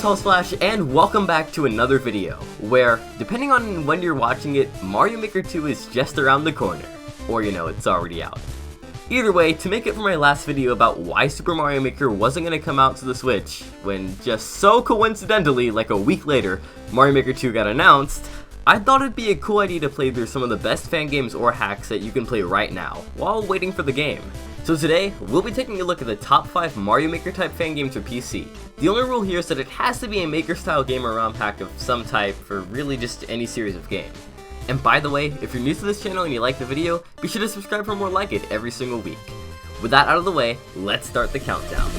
name's Slash, and welcome back to another video, where, depending on when you're watching it, Mario Maker 2 is just around the corner. Or, you know, it's already out. Either way, to make it for my last video about why Super Mario Maker wasn't going to come out to the Switch, when just so coincidentally, like a week later, Mario Maker 2 got announced, I thought it'd be a cool idea to play through some of the best fan games or hacks that you can play right now, while waiting for the game. So today, we'll be taking a look at the top 5 Mario Maker type fan games for PC. The only rule here is that it has to be a Maker style game or ROM hack of some type for really just any series of game. And by the way, if you're new to this channel and you like the video, be sure to subscribe for more like it every single week. With that out of the way, let's start the countdown.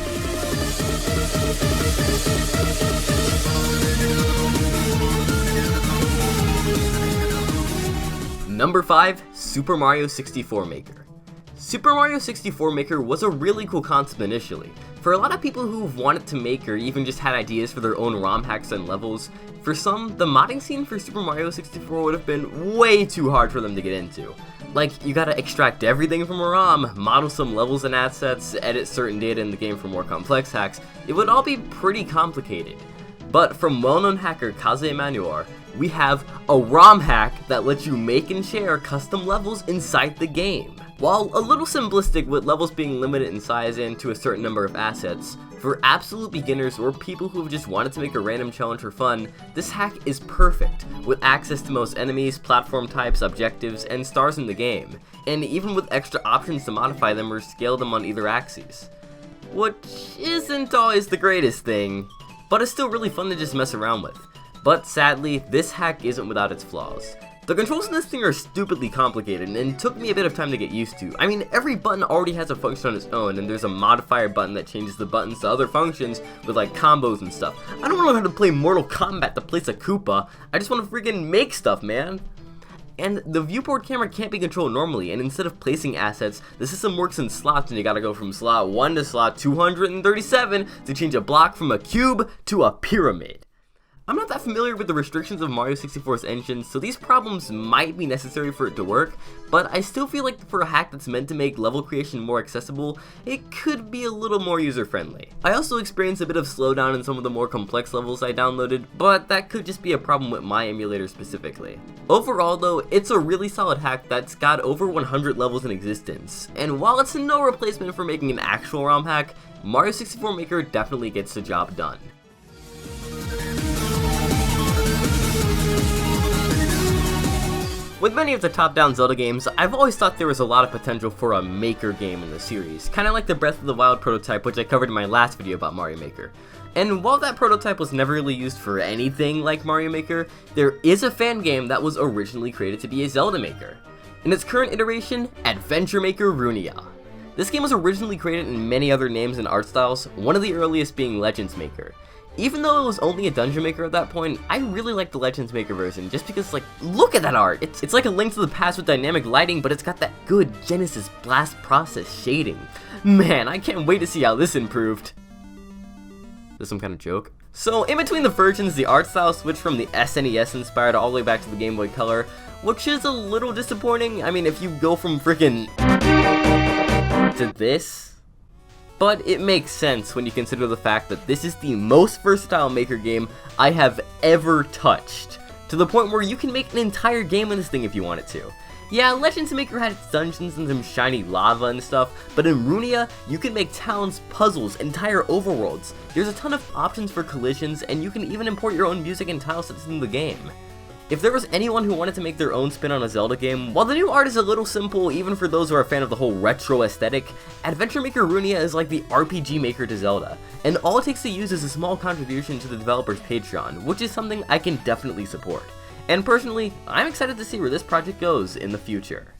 Number 5, Super Mario 64 Maker. Super Mario 64 Maker was a really cool concept initially. For a lot of people who've wanted to make or even just had ideas for their own ROM hacks and levels, for some, the modding scene for Super Mario 64 would have been way too hard for them to get into. Like, you gotta extract everything from a ROM, model some levels and assets, edit certain data in the game for more complex hacks. It would all be pretty complicated. But from well-known hacker Kaze Emanuar, we have a ROM hack that lets you make and share custom levels inside the game. While a little simplistic with levels being limited in size and to a certain number of assets, for absolute beginners or people who have just wanted to make a random challenge for fun, this hack is perfect, with access to most enemies, platform types, objectives, and stars in the game, and even with extra options to modify them or scale them on either axes. Which isn't always the greatest thing, but it's still really fun to just mess around with. But sadly, this hack isn't without its flaws. The controls in this thing are stupidly complicated and took me a bit of time to get used to. I mean, every button already has a function on its own, and there's a modifier button that changes the buttons to other functions with like combos and stuff. I don't know how to play Mortal Kombat to place a Koopa, I just want to freaking make stuff, man! And the viewport camera can't be controlled normally, and instead of placing assets, the system works in slots and you gotta go from slot 1 to slot 237 to change a block from a cube to a pyramid. I'm not that familiar with the restrictions of Mario 64's engine, so these problems might be necessary for it to work, but I still feel like for a hack that's meant to make level creation more accessible, it could be a little more user-friendly. I also experienced a bit of slowdown in some of the more complex levels I downloaded, but that could just be a problem with my emulator specifically. Overall though, it's a really solid hack that's got over 100 levels in existence, and while it's no replacement for making an actual ROM hack, Mario 64 Maker definitely gets the job done. With many of the top-down Zelda games, I've always thought there was a lot of potential for a Maker game in the series, kinda like the Breath of the Wild prototype which I covered in my last video about Mario Maker. And while that prototype was never really used for anything like Mario Maker, there is a fan game that was originally created to be a Zelda Maker. In its current iteration, Adventure Maker Renea. This game was originally created in many other names and art styles, one of the earliest being Legends Maker. Even though it was only a Dungeon Maker at that point, I really like the Legends Maker version, just because, like, look at that art! It's like a Link to the Past with dynamic lighting, but it's got that good Genesis Blast Process shading. Man, I can't wait to see how this improved. Is this some kind of joke? So, in between the versions, the art style switched from the SNES inspired all the way back to the Game Boy Color, which is a little disappointing. I mean, if you go from freaking to this. But it makes sense when you consider the fact that this is the most versatile Maker game I have ever touched, to the point where you can make an entire game in this thing if you wanted to. Yeah, Legends Maker had its dungeons and some shiny lava and stuff, but in Renea, you can make towns, puzzles, entire overworlds. There's a ton of options for collisions, and you can even import your own music and tile sets into the game. If there was anyone who wanted to make their own spin on a Zelda game, while the new art is a little simple even for those who are a fan of the whole retro aesthetic, Adventure Maker Renea is like the RPG Maker to Zelda, and all it takes to use is a small contribution to the developer's Patreon, which is something I can definitely support. And personally, I'm excited to see where this project goes in the future.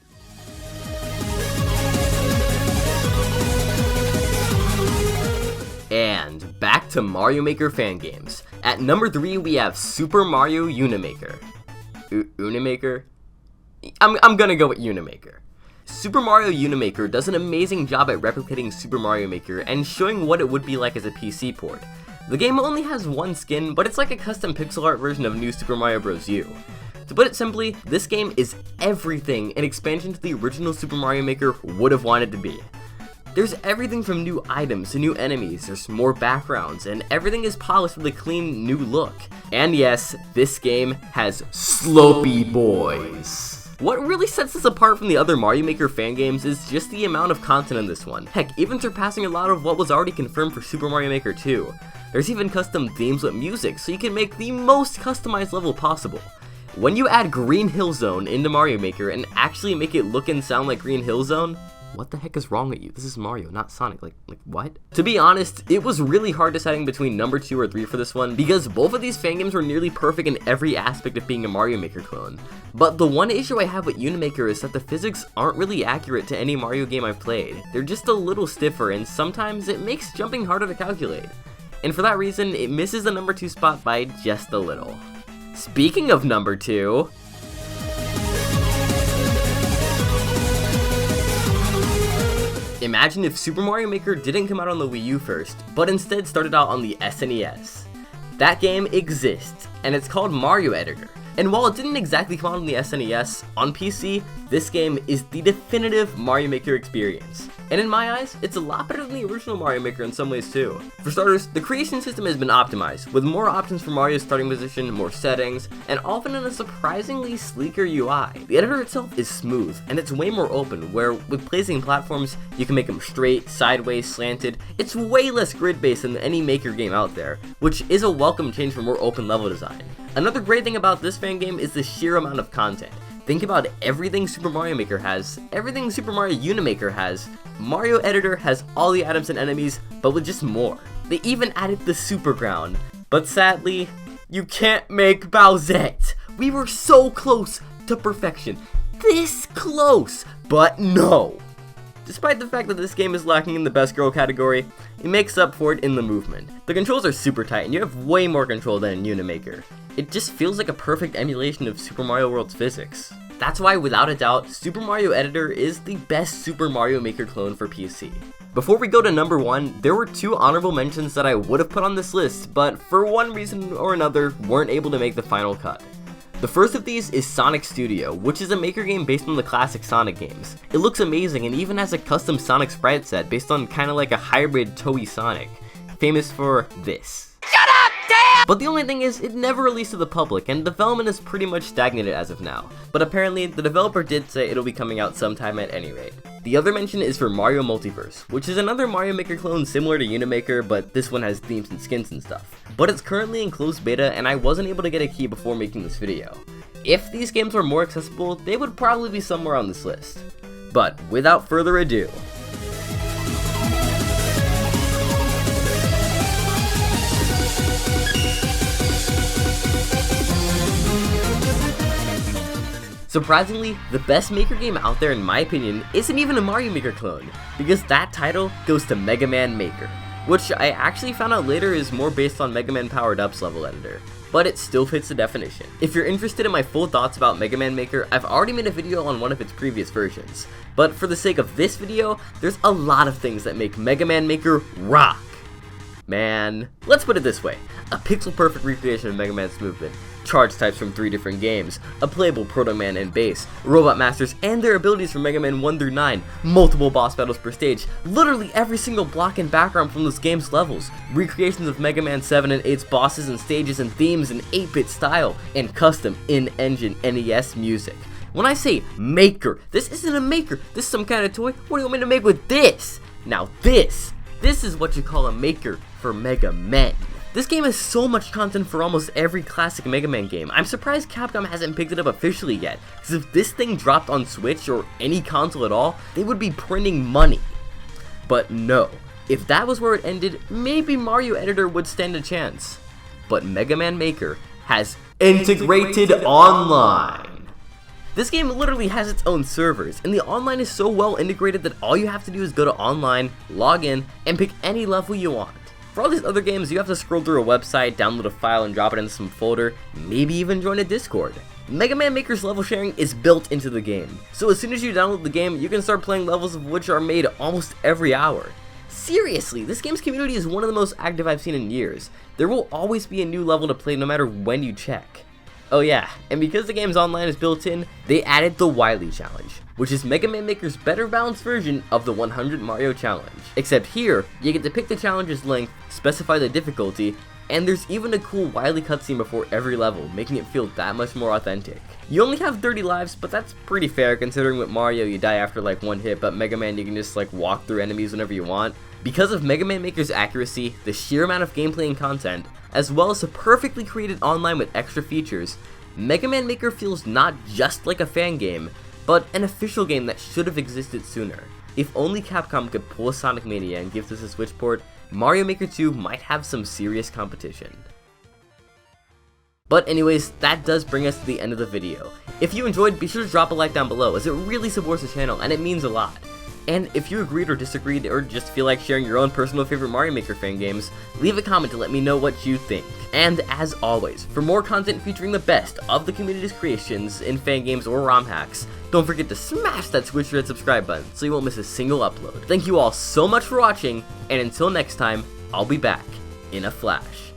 And back to Mario Maker fan games. At number 3 we have Super Mario Unimaker. Unimaker? I'm gonna go with Unimaker. Super Mario Unimaker does an amazing job at replicating Super Mario Maker and showing what it would be like as a PC port. The game only has one skin, but it's like a custom pixel art version of New Super Mario Bros. U. To put it simply, this game is everything an expansion to the original Super Mario Maker would have wanted to be. There's everything from new items to new enemies, there's more backgrounds, and everything is polished with a clean new look. And yes, this game has slopey boys. What really sets this apart from the other Mario Maker fan games is just the amount of content in this one. Heck, even surpassing a lot of what was already confirmed for Super Mario Maker 2. There's even custom themes with music, so you can make the most customized level possible. When you add Green Hill Zone into Mario Maker and actually make it look and sound like Green Hill Zone, what the heck is wrong with you? This is Mario, not Sonic. Like what? To be honest, it was really hard deciding between number 2 or 3 for this one, because both of these fan games were nearly perfect in every aspect of being a Mario Maker clone. But the one issue I have with Unimaker is that the physics aren't really accurate to any Mario game I've played. They're just a little stiffer, and sometimes it makes jumping harder to calculate. And for that reason, it misses the number 2 spot by just a little. Speaking of number 2... imagine if Super Mario Maker didn't come out on the Wii U first, but instead started out on the SNES. That game exists, and it's called Mario Editor. And while it didn't exactly come out on the SNES, on PC, this game is the definitive Mario Maker experience. And in my eyes, it's a lot better than the original Mario Maker in some ways too. For starters, the creation system has been optimized, with more options for Mario's starting position, more settings, and often in a surprisingly sleeker UI. The editor itself is smooth, and it's way more open, where with placing platforms, you can make them straight, sideways, slanted. It's way less grid-based than any Maker game out there, which is a welcome change for more open level design. Another great thing about this fan game is the sheer amount of content. Think about everything Super Mario Maker has, everything Super Mario Unimaker has. Mario Editor has all the items and enemies, but with just more. They even added the Super Ground. But sadly, you can't make Bowsette. We were so close to perfection. This close, but no. Despite the fact that this game is lacking in the best girl category, it makes up for it in the movement. The controls are super tight and you have way more control than in Unimaker. It just feels like a perfect emulation of Super Mario World's physics. That's why, without a doubt, Super Mario Editor is the best Super Mario Maker clone for PC. Before we go to number 1, there were 2 honorable mentions that I would have put on this list, but for one reason or another, weren't able to make the final cut. The first of these is Sonic Studio, which is a Maker game based on the classic Sonic games. It looks amazing and even has a custom Sonic sprite set based on kinda like a hybrid Toei Sonic, famous for this. Shut up, damn! But the only thing is, it never released to the public, and development is pretty much stagnated as of now. But apparently, the developer did say it'll be coming out sometime at any rate. The other mention is for Mario Multiverse, which is another Mario Maker clone similar to Unimaker, but this one has themes and skins and stuff. But it's currently in closed beta, and I wasn't able to get a key before making this video. If these games were more accessible, they would probably be somewhere on this list. But without further ado, surprisingly, the best Maker game out there in my opinion isn't even a Mario Maker clone, because that title goes to Megaman Maker, which I actually found out later is more based on Megaman Powered Up's level editor, but it still fits the definition. If you're interested in my full thoughts about Megaman Maker, I've already made a video on one of its previous versions, but for the sake of this video, there's a lot of things that make Megaman Maker rock. Man, let's put it this way, a pixel-perfect recreation of Mega Man's movement, charge types from 3 different games, a playable Proto Man and base, robot masters and their abilities from Mega Man 1 through 9, multiple boss battles per stage, literally every single block and background from this game's levels, recreations of Mega Man 7 and 8's bosses and stages and themes in 8-bit style, and custom in-engine NES music. When I say Maker, this isn't a Maker, this is some kind of toy. What do you want me to make with this? Now this is what you call a Maker for Mega Men. This game has so much content for almost every classic Mega Man game. I'm surprised Capcom hasn't picked it up officially yet, because if this thing dropped on Switch or any console at all, they would be printing money. But no, if that was where it ended, maybe Mario Editor would stand a chance. But Mega Man Maker has integrated online. This game literally has its own servers, and the online is so well integrated that all you have to do is go to online, log in, and pick any level you want. For all these other games, you have to scroll through a website, download a file, and drop it into some folder, maybe even join a Discord. Mega Man Maker's level sharing is built into the game, so as soon as you download the game, you can start playing levels of which are made almost every hour. Seriously, this game's community is one of the most active I've seen in years. There will always be a new level to play no matter when you check. Oh yeah, and because the game's online is built in, they added the Wily Challenge, which is Megaman Maker's better balanced version of the 100 Mario Challenge. Except here, you get to pick the challenge's length, specify the difficulty, and there's even a cool Wily cutscene before every level, making it feel that much more authentic. You only have 30 lives, but that's pretty fair considering with Mario you die after like one hit, but Mega Man you can just like walk through enemies whenever you want. Because of Mega Man Maker's accuracy, the sheer amount of gameplay and content, as well as a perfectly created online with extra features, Mega Man Maker feels not just like a fan game, but an official game that should have existed sooner. If only Capcom could pull a Sonic Mania and give this a Switch port, Mario Maker 2 might have some serious competition. But anyways, that does bring us to the end of the video. If you enjoyed, be sure to drop a like down below as it really supports the channel and it means a lot. And if you agreed or disagreed or just feel like sharing your own personal favorite Mario Maker fan games, leave a comment to let me know what you think. And as always, for more content featuring the best of the community's creations in fan games or ROM hacks, don't forget to smash that Twitch Red subscribe button so you won't miss a single upload. Thank you all so much for watching, and until next time, I'll be back in a flash.